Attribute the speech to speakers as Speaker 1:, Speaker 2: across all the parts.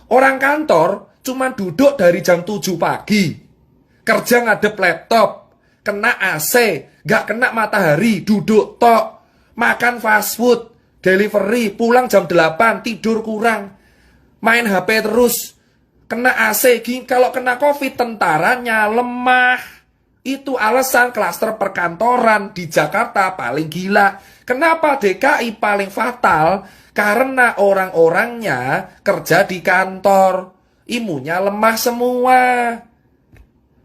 Speaker 1: Orang kantor cuma duduk dari jam 7 pagi. Kerja ngadep laptop, kena AC, gak kena matahari, duduk tok. Makan fast food, delivery, pulang jam 8, tidur kurang. Main HP terus, kena AC, kalau kena COVID tentaranya lemah. Itu alasan klaster perkantoran di Jakarta paling gila. Kenapa DKI paling fatal? Karena orang-orangnya kerja di kantor. Imunnya lemah semua.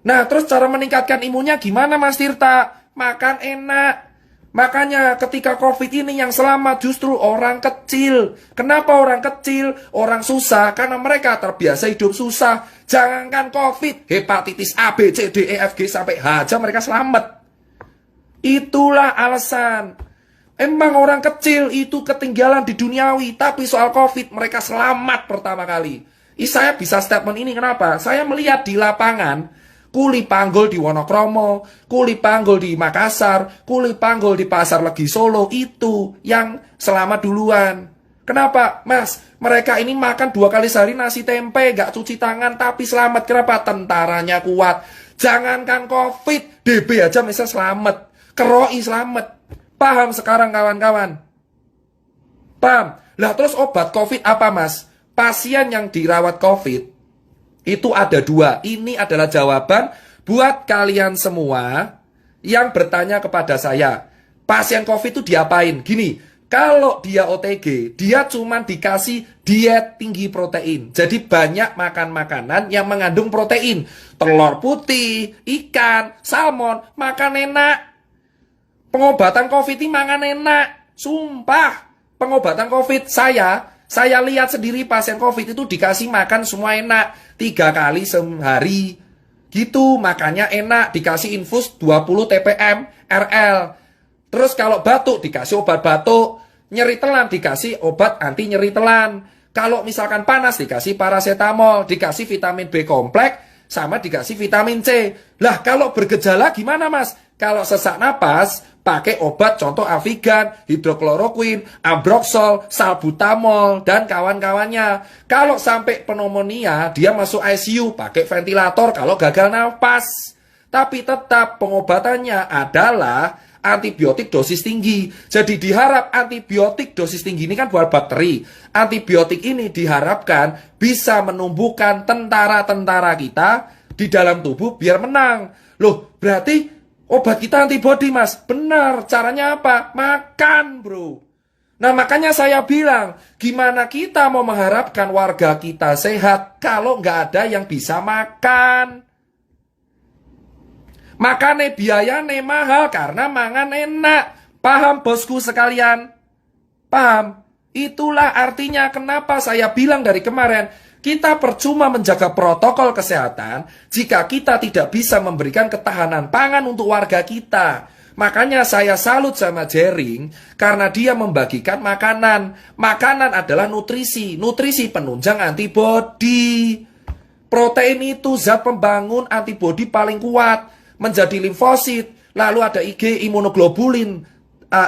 Speaker 1: Nah, terus cara meningkatkan imunnya gimana Mas Tirta? Makan enak. Makanya ketika COVID ini yang selamat justru orang kecil. Kenapa orang kecil? Orang susah karena mereka terbiasa hidup susah. Jangankan COVID, hepatitis A, B, C, D, E, F, G sampai H aja mereka selamat. Itulah alasan. Emang orang kecil itu ketinggalan di duniawi, tapi soal COVID mereka selamat pertama kali. Saya bisa statement ini kenapa? Saya melihat di lapangan kuli panggul di Wonokromo, kuli panggul di Makassar, kuli panggul di Pasar Legi Solo, itu yang selamat duluan. Kenapa? Mas, mereka ini makan 2 kali sehari nasi tempe, gak cuci tangan, tapi selamat. Kenapa? Tentaranya kuat. Jangankan COVID, DB aja misalnya selamat. Keroi selamat. Paham sekarang kawan-kawan? Paham? Lah terus obat COVID apa Mas? Pasien yang dirawat COVID itu ada 2. Ini adalah jawaban buat kalian semua yang bertanya kepada saya. Pasien COVID itu diapain? Gini, kalau dia OTG, dia cuma dikasih diet tinggi protein. Jadi banyak makan makanan yang mengandung protein. Telur putih, ikan, salmon, makan enak. Pengobatan COVID ini makan enak. Sumpah, pengobatan COVID saya lihat sendiri pasien COVID itu dikasih makan semua enak. 3 kali sehari. Gitu, makannya enak. Dikasih infus 20 TPM RL. Terus kalau batuk dikasih obat batuk. Nyeri telan dikasih obat anti nyeri telan. Kalau misalkan panas dikasih paracetamol. Dikasih vitamin B kompleks. Sama dikasih vitamin C. Lah kalau bergejala gimana Mas? Kalau sesak napas, pakai obat contoh Avigan, hidrokloroquin, ambroxol, salbutamol, dan kawan-kawannya. Kalau sampai pneumonia, dia masuk ICU, pakai ventilator kalau gagal nafas. Tapi tetap pengobatannya adalah antibiotik dosis tinggi. Jadi diharap antibiotik dosis tinggi ini kan buat bakteri. Antibiotik ini diharapkan bisa menumbuhkan tentara-tentara kita di dalam tubuh biar menang. Loh, berarti obat kita antibody Mas. Benar, caranya apa? Makan bro. Nah makanya saya bilang, gimana kita mau mengharapkan warga kita sehat kalau nggak ada yang bisa makan? Makanya biayanya mahal karena mangan enak. Paham bosku sekalian? Paham? Itulah artinya kenapa saya bilang dari kemarin, kita percuma menjaga protokol kesehatan jika kita tidak bisa memberikan ketahanan pangan untuk warga kita. Makanya saya salut sama Jering karena dia membagikan makanan. Makanan adalah nutrisi, nutrisi penunjang antibodi. Protein itu zat pembangun antibodi paling kuat, menjadi limfosit. Lalu ada IG, imunoglobulin,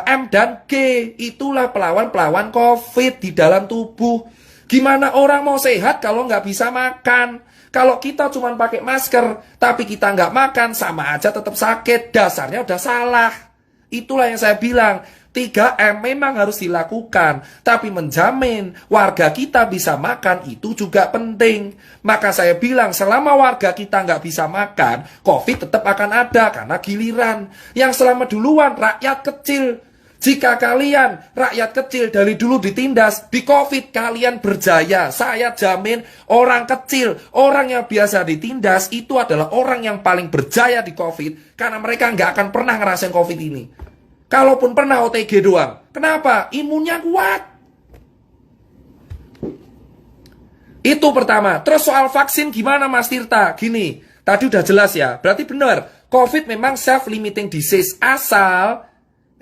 Speaker 1: M dan G. Itulah pelawan-pelawan COVID di dalam tubuh. Gimana orang mau sehat kalau nggak bisa makan? Kalau kita cuma pakai masker, tapi kita nggak makan, sama aja tetap sakit. Dasarnya udah salah. Itulah yang saya bilang, 3M memang harus dilakukan. Tapi menjamin warga kita bisa makan itu juga penting. Maka saya bilang, selama warga kita nggak bisa makan, COVID tetap akan ada karena giliran. Yang selama duluan rakyat kecil. Jika kalian, rakyat kecil dari dulu ditindas, di COVID kalian berjaya. Saya jamin orang kecil, orang yang biasa ditindas, itu adalah orang yang paling berjaya di COVID. Karena mereka nggak akan pernah ngerasain COVID ini. Kalaupun pernah OTG doang. Kenapa? Imunnya kuat. Itu pertama. Terus soal vaksin gimana Mas Tirta? Gini, tadi udah jelas ya. Berarti benar, COVID memang self-limiting disease. Asal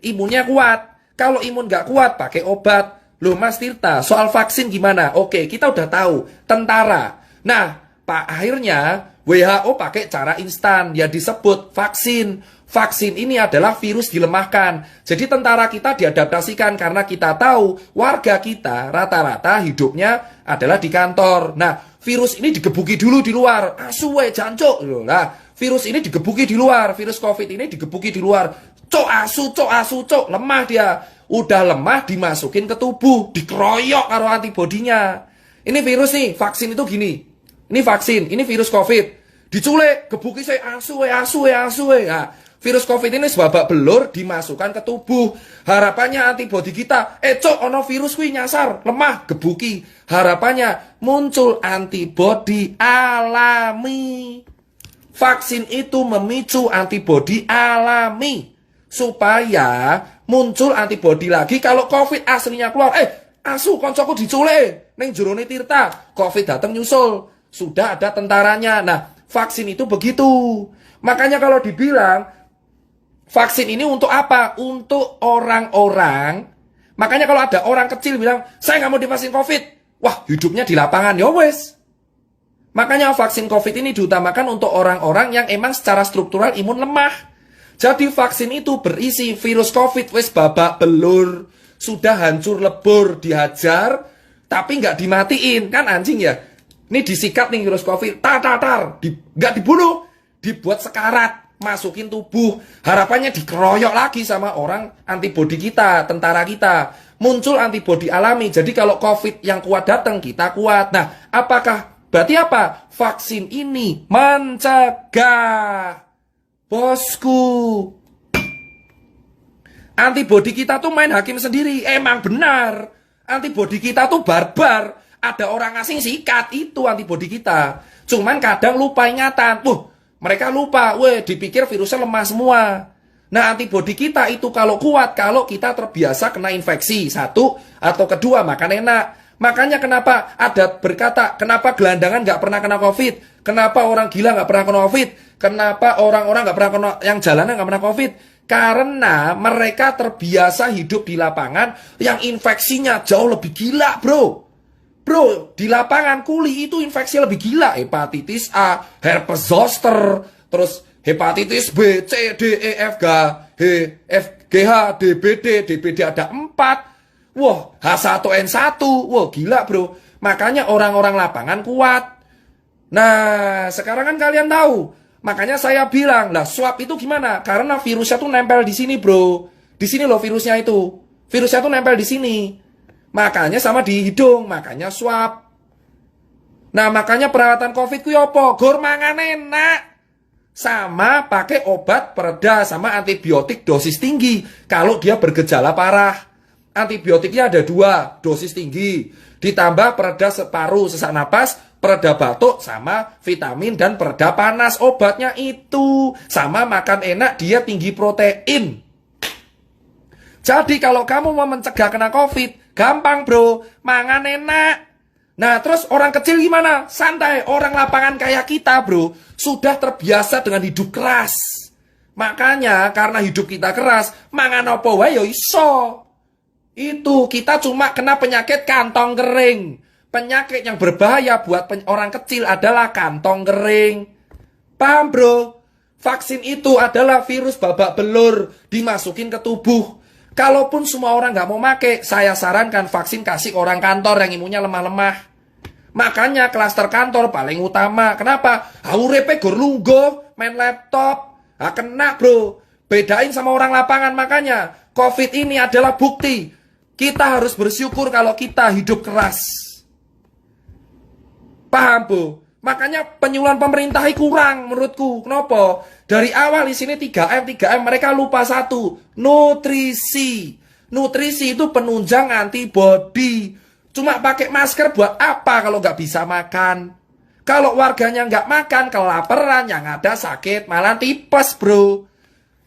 Speaker 1: imunnya kuat. Kalau imun nggak kuat, pakai obat. Loh Mas Tirta, soal vaksin gimana? Oke, kita udah tahu. Tentara. Nah, akhirnya WHO pakai cara instan. Ya disebut vaksin. Vaksin ini adalah virus dilemahkan. Jadi tentara kita diadaptasikan karena kita tahu warga kita rata-rata hidupnya adalah di kantor. Nah, virus ini digebuki dulu di luar. Asuwe jancuk. Nah, virus ini digebuki di luar. Virus COVID ini digebuki di luar. Cok asu, cok. Lemah dia. Udah lemah dimasukin ke tubuh. Dikeroyok karo antibodinya. Ini virus nih, vaksin itu gini. Ini vaksin, ini virus COVID. Diculik, gebuki saya asuwe. Nah, virus COVID ini sebabak belur dimasukkan ke tubuh. Harapannya antibodi kita, cok ono virus kuwi nyasar, lemah, gebuki. Harapannya muncul antibodi alami. Vaksin itu memicu antibodi alami supaya muncul antibodi lagi kalau COVID aslinya keluar. Asu koncoku diculik ning jerone Tirta, COVID datang nyusul. Sudah ada tentaranya. Nah, vaksin itu begitu. Makanya kalau dibilang vaksin ini untuk apa? Untuk orang-orang. Makanya kalau ada orang kecil bilang, saya nggak mau divaksin COVID. Wah, hidupnya di lapangan. Ya wes. Makanya vaksin COVID ini diutamakan untuk orang-orang yang emang secara struktural imun lemah. Jadi vaksin itu berisi virus COVID. Wes babak belur. Sudah hancur lebur, dihajar. Tapi nggak dimatiin. Kan anjing ya. Ini disikat nih virus COVID. Nggak dibunuh. Dibuat sekarat. Masukin tubuh, harapannya dikeroyok lagi sama orang antibodi kita, tentara kita. Muncul antibodi alami. Jadi kalau COVID yang kuat datang, kita kuat. Nah, berarti apa? Vaksin ini mencegah. Bosku. Antibodi kita tuh main hakim sendiri. Emang benar. Antibodi kita tuh barbar. Ada orang asing sikat, itu antibodi kita. Cuman kadang lupa ingatan. Mereka lupa, dipikir virusnya lemah semua. Nah, antibodi kita itu kalau kuat, kalau kita terbiasa kena infeksi. Satu, atau kedua, makan enak. Makanya kenapa ada berkata, kenapa gelandangan nggak pernah kena COVID? Kenapa orang gila nggak pernah kena COVID? Kenapa orang-orang nggak pernah kena, yang jalanan nggak pernah COVID? Karena mereka terbiasa hidup di lapangan yang infeksinya jauh lebih gila, bro. Bro, di lapangan kuli itu infeksi lebih gila. Hepatitis A, herpes zoster, terus hepatitis B, C, D, E, F, G, H, DBD ada 4. Wah, H1N1. Wah, gila bro. Makanya orang-orang lapangan kuat. Nah, sekarang kan kalian tahu. Makanya saya bilang, lah swab itu gimana? Karena virusnya tuh nempel di sini bro. Di sini loh virusnya itu. Virusnya tuh nempel di sini. Makanya sama di hidung, makanya swab. Nah, makanya perawatan COVID ku apa? Gor mangan enak. Sama pakai obat pereda sama antibiotik dosis tinggi kalau dia bergejala parah. Antibiotiknya ada 2, dosis tinggi. Ditambah pereda paru, sesak napas, pereda batuk sama vitamin dan pereda panas. Obatnya itu. Sama makan enak, dia tinggi protein. Jadi kalau kamu mau mencegah kena COVID, gampang bro, mangan enak. Nah terus orang kecil gimana? Santai, orang lapangan kayak kita bro, sudah terbiasa dengan hidup keras. Makanya karena hidup kita keras, mangan apa wae yo iso. Itu kita cuma kena penyakit kantong kering. Penyakit yang berbahaya buat orang kecil adalah kantong kering. Paham bro? Vaksin itu adalah virus babak belur dimasukin ke tubuh. Kalaupun semua orang nggak mau make, saya sarankan vaksin kasih orang kantor yang imunnya lemah-lemah. Makanya klaster kantor paling utama. Kenapa? Urepe gor lungguh, main laptop. Kena bro. Bedain sama orang lapangan. Makanya COVID ini adalah bukti. Kita harus bersyukur kalau kita hidup keras. Paham bu? Makanya penyuluhan pemerintah kurang menurutku. Kenapa? Dari awal di sini 3M mereka lupa satu, nutrisi. Nutrisi itu penunjang antibodi. Cuma pakai masker buat apa kalau nggak bisa makan? Kalau warganya nggak makan, kelaparan, yang ada sakit, malah tipes bro.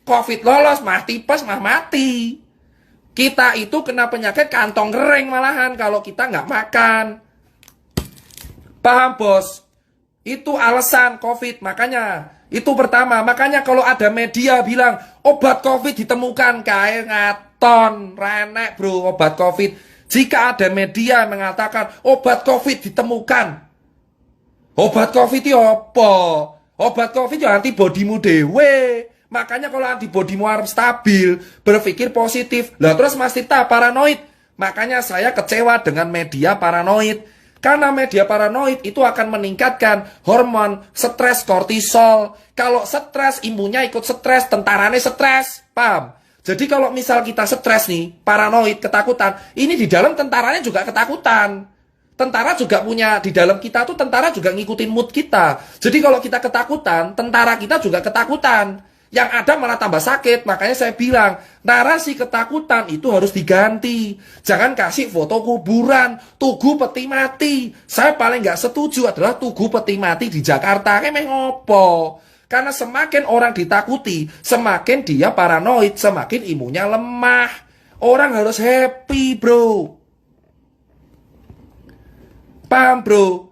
Speaker 1: COVID lolos, mah tipes, mah mati. Kita itu kena penyakit kantong kering malahan kalau kita nggak makan. Paham bos? Itu alasan COVID, makanya itu pertama. Makanya kalau ada media bilang obat COVID ditemukan, kayak ngaton, renek bro obat COVID. Jika ada media yang mengatakan obat COVID ditemukan, obat COVID itu apa? Obat COVID itu antibodimu dewe. Makanya kalau antibodimu harus stabil, berpikir positif. Lah terus Mas Tirta paranoid. Makanya saya kecewa dengan media paranoid. Karena media paranoid itu akan meningkatkan hormon stres kortisol. Kalau stres, imunnya ikut stres, tentaranya stres. Paham? Jadi kalau misal kita stres nih, paranoid, ketakutan, ini di dalam tentaranya juga ketakutan. Tentara juga punya, di dalam kita tuh tentara juga ngikutin mood kita. Jadi kalau kita ketakutan, tentara kita juga ketakutan. Yang ada malah tambah sakit. Makanya saya bilang, narasi ketakutan itu harus diganti. Jangan kasih foto kuburan, tugu peti mati. Saya paling nggak setuju adalah tugu peti mati di Jakarta. Kayak ngopo. Karena semakin orang ditakuti, semakin dia paranoid, semakin imunnya lemah. Orang harus happy, bro. Paham, bro?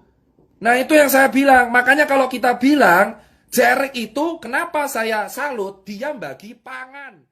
Speaker 1: Nah, itu yang saya bilang. Makanya kalau kita bilang, Jerik itu kenapa saya salut, dia bagi pangan.